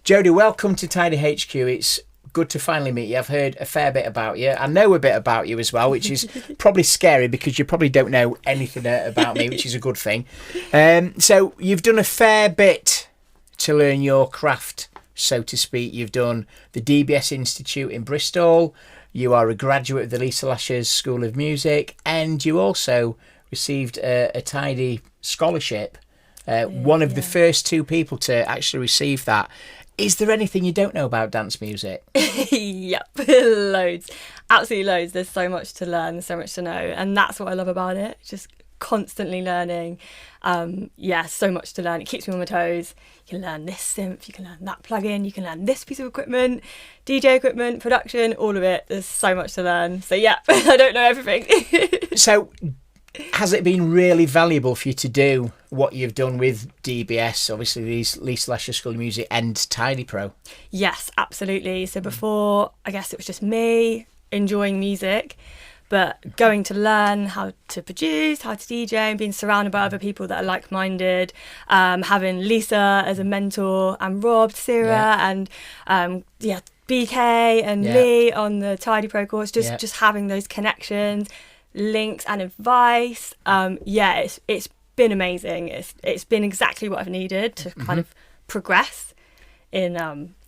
Jodie, welcome to Tidy HQ. It's good to finally meet you. I've heard a fair bit about you. I know a bit about you as well, which is probably scary because you probably don't know anything about me, which is a good thing. So you've done a fair bit to learn your craft, so to speak. You've done the DBS Institute in Bristol. You are a graduate of the Lisa Lashes School of Music, and you also received a Tidy scholarship. One of the first two people to actually receive that. Is there anything you don't know about dance music? Yep, loads. Absolutely loads. There's so much to learn, so much to know. And that's what I love about it. Just constantly learning. So much to learn. It keeps me on my toes. You can learn this synth, you can learn that plugin, you can learn this piece of equipment, DJ equipment, production, all of it. There's so much to learn. So yeah, I don't know everything. So has it been really valuable for you to do what you've done with DBS, obviously these Lisa Lashes School of Music and Tidy Pro? Yes, absolutely. So before, I guess it was just me enjoying music, but going to learn how to produce, how to DJ, and being surrounded by other people that are like-minded, having Lisa as a mentor, and Rob, Sarah, and BK and Lee on the Tidy Pro course, just having those connections, links and advice. It's been amazing. It's been exactly what I've needed to kind of progress in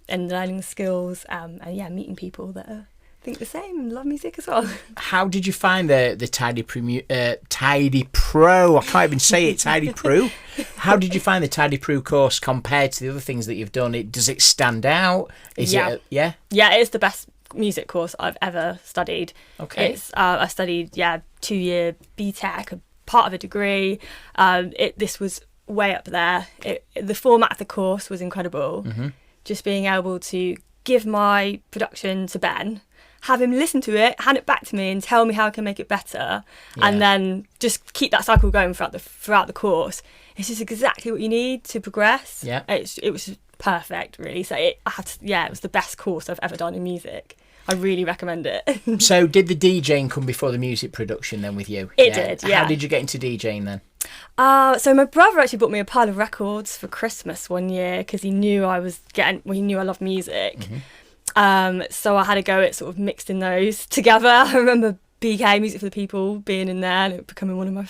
learning skills and meeting people that think the same and love music as well. How did you find the Tidy Pro? I can't even say it. Tidy Pro. How did you find the Tidy Pro course compared to the other things that you've done? Does it stand out? Yeah, it is the best music course I've ever studied. Okay. I studied 2-year BTEC, a part of a degree. This was way up there. The format of the course was incredible. Just being able to give my production to Ben, have him listen to it, hand it back to me and tell me how I can make it better, and then just keep that cycle going throughout the course. It's just exactly what you need to progress. It was perfect, really. So it was the best course I've ever done in music. I really recommend it. So did the DJing come before the music production then with you? It did, yeah. How did you get into DJing then? So my brother actually bought me a pile of records for Christmas one year because he knew I loved music. So I had a go at sort of mixing those together. I remember BK, Music for the People, being in there and it becoming one of my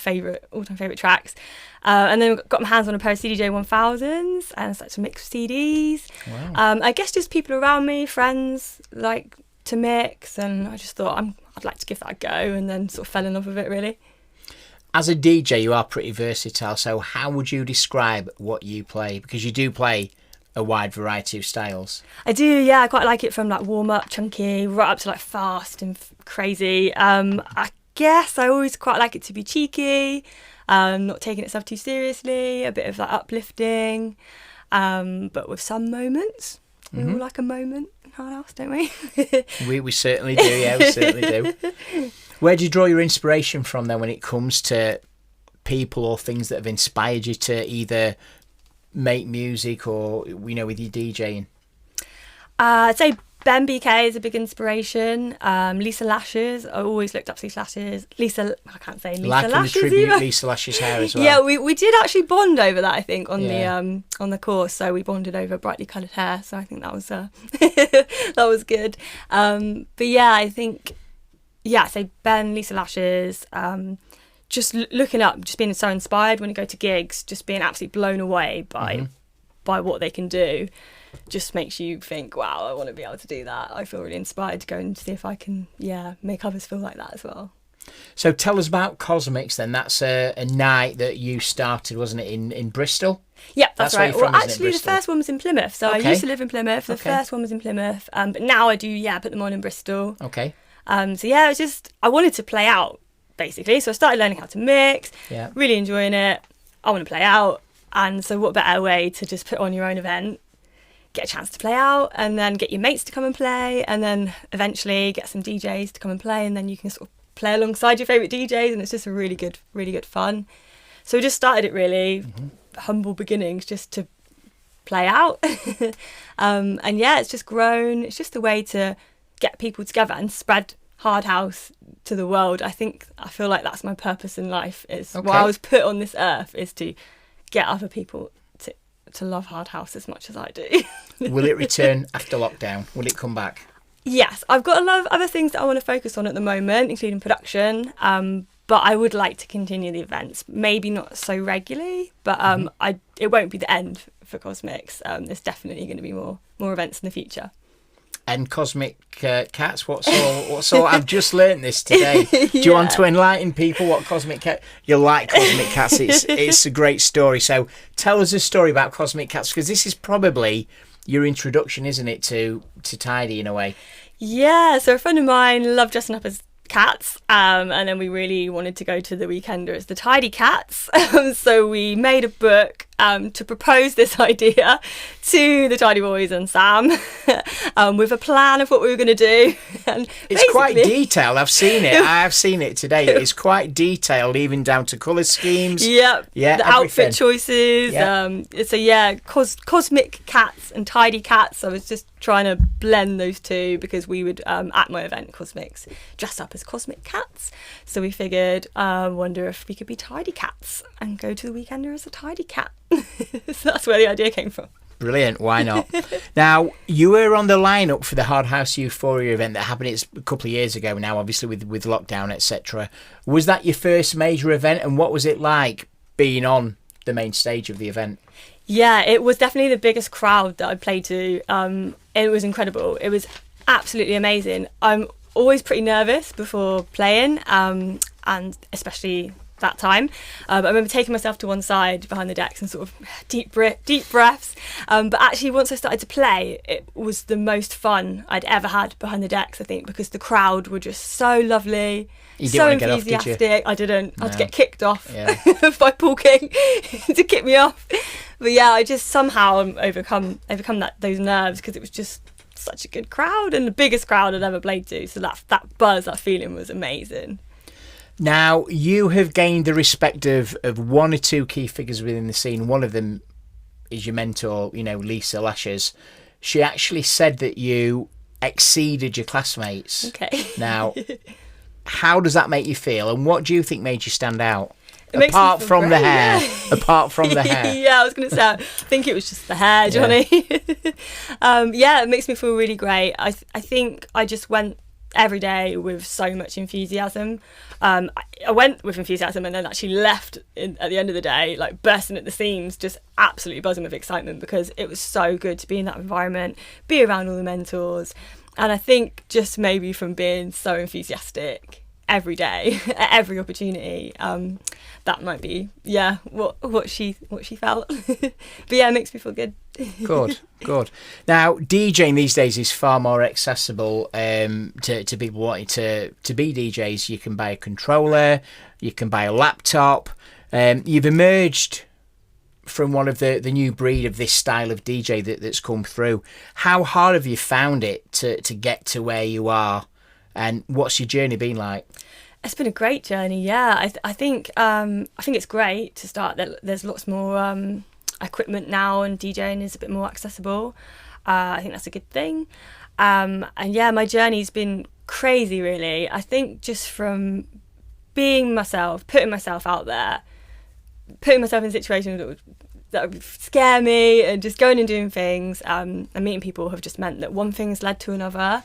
all-time favourite tracks. And then got my hands on a pair of CDJ 1000s and started to mix CDs. Wow. I guess just people around me, friends, like to mix, and I just thought I'd like to give that a go, and then sort of fell in love with it, really. As a DJ, you are pretty versatile, so how would you describe what you play? Because you do play a wide variety of styles. I do, yeah. I quite like it from like warm-up, chunky, right up to like fast and crazy. I guess I always quite like it to be cheeky, not taking itself too seriously, a bit of like uplifting, but with some moments. We all like a moment in our house, don't we? we certainly do, yeah, we certainly do. Where do you draw your inspiration from then when it comes to people or things that have inspired you to either make music or, with your DJing? I'd say Ben BK is a big inspiration. Lisa Lashes, I always looked up Lisa Lashes. I can't say Lisa Lashes the tribute either. Lisa Lashes hair as well. Yeah, we did actually bond over that, I think, on the course. So we bonded over brightly coloured hair. So I think that was that was good. But yeah, I think so Ben, Lisa Lashes. Just looking up, just being so inspired when you go to gigs, just being absolutely blown away by what they can do. Just makes you think, wow, I want to be able to do that. I feel really inspired to go and see if I can, make others feel like that as well. So tell us about Cosmics then. That's a night that you started, wasn't it, in Bristol? Yeah, that's right. Well, actually, the first one was in Plymouth. So I used to live in Plymouth. The first one was in Plymouth. But now I do, put them on in Bristol. Okay. It was just, I wanted to play out, basically. So I started learning how to mix, really enjoying it. I want to play out. And so what better way to just put on your own event, get a chance to play out, and then get your mates to come and play, and then eventually get some DJs to come and play, and then you can sort of play alongside your favourite DJs, and it's just a really good fun. So we just started it really humble beginnings, just to play out. It's just grown. It's just a way to get people together and spread hard house to the world. I feel like that's my purpose in life, is why I was put on this earth, is to get other people to love Hard House as much as I do. Will it return after lockdown? Will it come back? Yes, I've got a lot of other things that I want to focus on at the moment, including production. But I would like to continue the events, maybe not so regularly, but it won't be the end for Cosmics. There's definitely going to be more events in the future. And Cosmic Cats, what's all? I've just learnt this today. Do you want to enlighten people what Cosmic Cat? You like Cosmic Cats? It's a great story. So tell us a story about Cosmic Cats, because this is probably your introduction, isn't it, to Tidy in a way? Yeah. So a friend of mine loved dressing up as cats, and then we really wanted to go to the Weekender as the Tidy Cats. So we made a book to propose this idea to the Tidy Boys and Sam, with a plan of what we were going to do. And it's quite detailed. I've seen it. I have seen it today. It's quite detailed, even down to colour schemes. Yep. Yeah. The everything. outfit choices. Yep. Cosmic Cats and Tidy Cats. I was just trying to blend those two, because we would, at my event, Cosmics, dress up as Cosmic Cats. So we figured, wonder if we could be Tidy Cats and go to the Weekender as a Tidy Cat. So that's where the idea came from. Brilliant, why not? Now, you were on the lineup for the Hard House Euphoria event that happened a couple of years ago now, obviously with lockdown, etc. Was that your first major event, and what was it like being on the main stage of the event? Yeah, it was definitely the biggest crowd that I played to. It was incredible. It was absolutely amazing. I'm always pretty nervous before playing, and especially that time. I remember taking myself to one side behind the decks and sort of deep breaths. But actually, once I started to play, it was the most fun I'd ever had behind the decks, I think, because the crowd were just so lovely, so enthusiastic. Did you? I didn't. I had to get kicked off by Paul King to kick me off. But yeah, I just somehow overcome those nerves, because it was just such a good crowd and the biggest crowd I'd ever played to. So that buzz, that feeling was amazing. Now, you have gained the respect of one or two key figures within the scene. One of them is your mentor, Lisa Lashes. She actually said that you exceeded your classmates. Okay. Now, how does that make you feel, and what do you think made you stand out? Apart from the hair. Yeah, I was going to say, I think it was just the hair, Johnny. It makes me feel really great. I think I just went every day with so much enthusiasm. I went with enthusiasm and then actually left at the end of the day, like bursting at the seams, just absolutely buzzing with excitement, because it was so good to be in that environment, be around all the mentors. And I think just maybe from being so enthusiastic every day at every opportunity, that might be what she felt. But yeah, it makes me feel good. Good. Now, DJing these days is far more accessible to people wanting to be DJs. You can buy a controller, you can buy a laptop. You've emerged from one of the new breed of this style of DJ that's come through. How hard have you found it to get to where you are, and what's your journey been like? It's been a great journey. Yeah, I think it's great to start. There's lots more equipment now, and DJing is a bit more accessible. I think that's a good thing. And yeah, my journey's been crazy, really. I think just from being myself, putting myself out there, putting myself in situations that would scare me, and just going and doing things, and meeting people have just meant that one thing has led to another.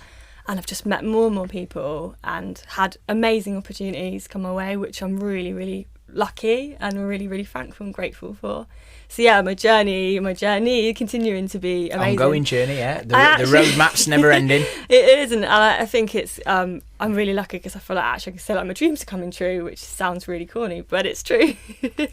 And I've just met more and more people and had amazing opportunities come my way, which I'm really, really lucky and really, really thankful and grateful for. So yeah, my journey continuing to be amazing. Ongoing journey, yeah. The roadmap's never ending. It is, and I think it's. I'm really lucky, because I feel like actually I can say like my dreams are coming true, which sounds really corny, but it's true.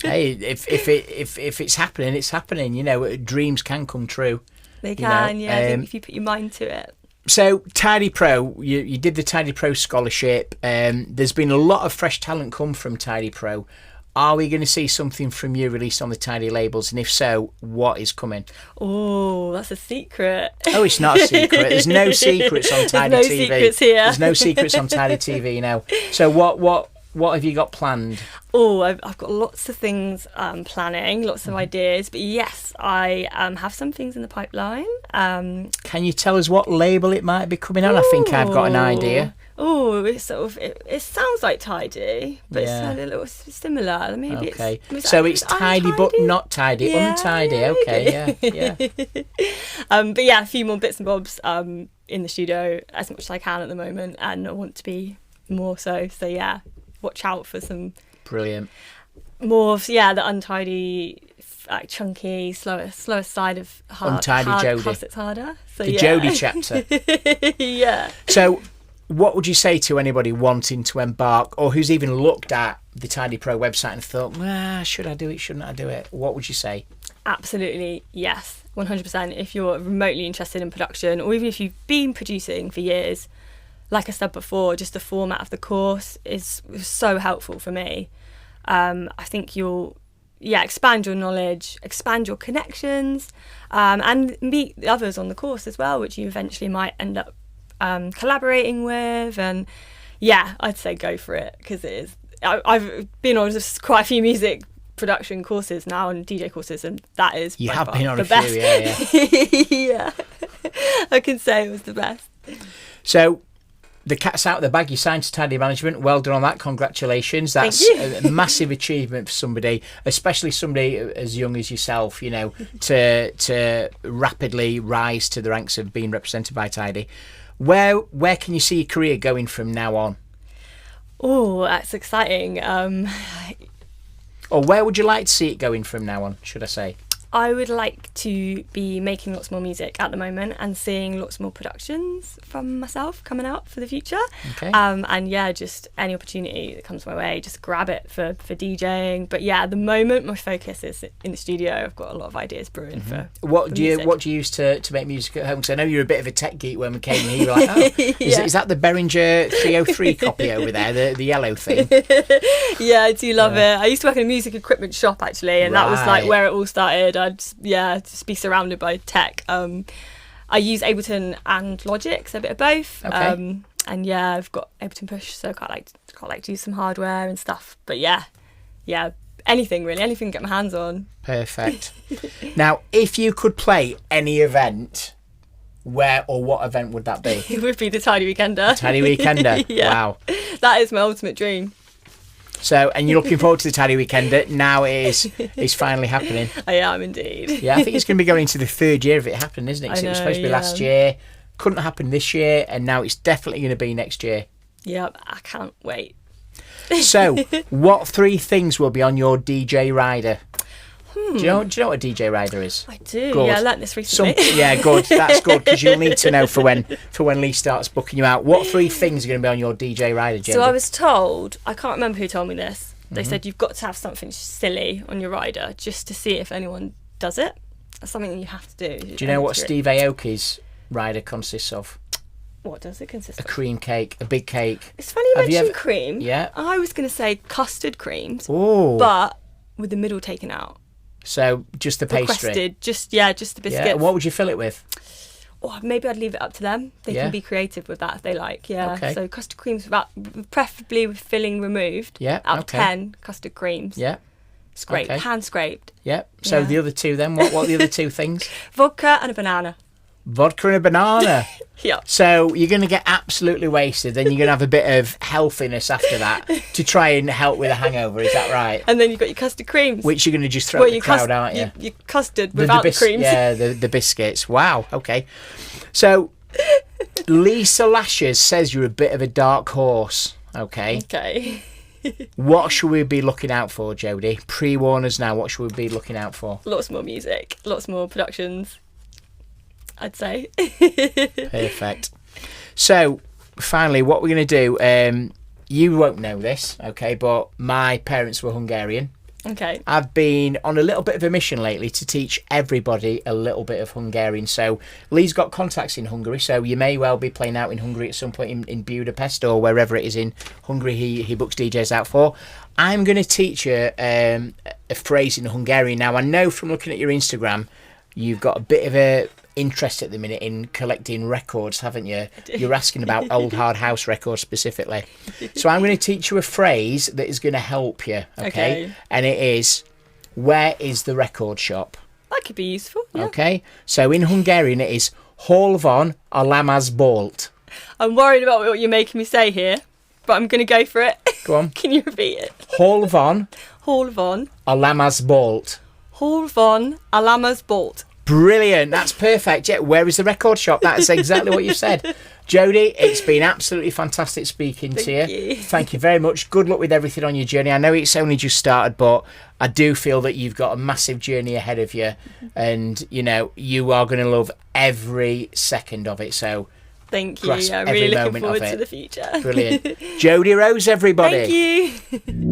Hey, if it's happening, it's happening. Dreams can come true. They can, I think if you put your mind to it. So, Tidy Pro, you did the Tidy Pro scholarship. There's been a lot of fresh talent come from Tidy Pro. Are we going to see something from you released on the Tidy labels? And if so, what is coming? Oh, that's a secret. Oh, it's not a secret. There's no secrets on Tidy TV. There's no secrets here. There's no secrets on Tidy TV now. So what what have you got planned? Oh, I've got lots of things planning, lots of ideas. But yes, I have some things in the pipeline. Can you tell us what label it might be coming on? I think I've got an idea. Oh, it's sort of it sounds like Tidy, but it's a little similar. Maybe okay. It's tidy but not tidy, yeah, untidy. Yeah, okay, yeah. But yeah, a few more bits and bobs in the studio as much as I can at the moment, and I want to be more so. So yeah, watch out for some brilliant more of the untidy, chunky, slower side of untidy Jodie. Because it's harder. So the Jodie chapter. Yeah. So, what would you say to anybody wanting to embark, or who's even looked at the Tidy Pro website and thought, should I do it? Shouldn't I do it? What would you say? Absolutely, yes, 100%. If you're remotely interested in production, or even if you've been producing for years, like I said before, just the format of the course is so helpful for me. I think you'll expand your knowledge, expand your connections, and meet the others on the course as well, which you eventually might end up collaborating with. And I'd say go for it, because it is. I've been on just quite a few music production courses now and DJ courses, and that is you by have far been on the a best. few, Yeah. I can say it was the best. So the cat's out of the bag. You signed to Tidy Management. Well done on that. Congratulations. That's a massive achievement for somebody, especially somebody as young as yourself, to rapidly rise to the ranks of being represented by Tidy. Where can you see your career going from now on? Oh, that's exciting. Or where would you like to see it going from now on, should I say? I would like to be making lots more music at the moment and seeing lots more productions from myself coming out for the future. Okay. And just any opportunity that comes my way, just grab it for DJing. But at the moment my focus is in the studio. I've got a lot of ideas brewing for What do you use to make music at home? Because I know you're a bit of a tech geek. When we came in here, you were like, is that the Behringer 303 copy over there, the yellow thing? Yeah, I do love it. I used to work in a music equipment shop actually, and that was like where it all started. I'd just be surrounded by tech. I use Ableton and Logic, so a bit of both. Okay. And I've got Ableton Push, so I quite like to use some hardware and stuff. But anything really, anything to get my hands on. Perfect. Now, if you could play any event, where or what event would that be? It would be the Tidy Weekender. Tidy Weekender. Yeah. Wow. That is my ultimate dream. So, and you're looking forward to the Tidy Weekender. Now it's finally happening. I am indeed. Yeah, I think it's going to be going into the third year of it happening, isn't it? Because it was supposed to be last year, couldn't happen this year, and now it's definitely going to be next year. Yep, I can't wait. So, what 3 things will be on your DJ rider? Do you know what a DJ rider is? I do. Good. Yeah, I learnt this recently. Good. That's good, because you'll need to know for when Lee starts booking you out. What 3 things are going to be on your DJ rider, Jodie? So I was told, I can't remember who told me this. They said you've got to have something silly on your rider just to see if anyone does it. That's something you have to do. Do you know what Steve Aoki's rider consists of? What does it consist of? A cream cake, a big cake. It's funny you mentioned cream. Yeah. I was going to say custard creams, but with the middle taken out. So just the pastry. Requested, just the biscuits. Yeah. What would you fill it with? Or maybe I'd leave it up to them. They can be creative with that if they like. Yeah. Okay. So custard creams, preferably with filling removed. Yeah. Out of 10 custard creams. Yeah. Scraped, hand scraped. Yeah. So the other 2 then? What are the other 2 things? Vodka and a banana. Vodka and a banana. Yeah. So you're going to get absolutely wasted, then you're going to have a bit of healthiness after that to try and help with a hangover. Is that right? And then you've got your custard creams, which you're going to just throw at the crowd, aren't you? Your custard without the creams. Yeah, the biscuits. Wow. Okay. So Lisa Lashes says you're a bit of a dark horse. Okay. Okay. What should we be looking out for, Jodie? Pre-warn us now. What should we be looking out for? Lots more music, lots more productions, I'd say. Perfect. So, finally, what we're going to do, you won't know this, okay, but my parents were Hungarian. Okay. I've been on a little bit of a mission lately to teach everybody a little bit of Hungarian. So, Lee's got contacts in Hungary, so you may well be playing out in Hungary at some point in Budapest or wherever it is in Hungary he books DJs out for. I'm going to teach you a phrase in Hungarian. Now, I know from looking at your Instagram, you've got a bit of a interest at the minute in collecting records, haven't you? You're asking about old hard house records specifically. So I'm going to teach you a phrase that is going to help you, okay? And it is, where is the record shop? That could be useful. Yeah. Okay, so in Hungarian it is hol van a lemezbolt. I'm worried about what you're making me say here, but I'm going to go for it. Go on. Can you repeat it? Hol van a lemezbolt. a lemezbolt. Brilliant, that's perfect. Yeah, where is the record shop? That is exactly what you said. Jodie, it's been absolutely fantastic speaking to you. Thank you very much. Good luck with everything on your journey. I know it's only just started, but I do feel that you've got a massive journey ahead of you, and you know you are going to love every second of it. So thank you. I'm really looking forward to the future. Brilliant. Jodie Rose, everybody. Thank you.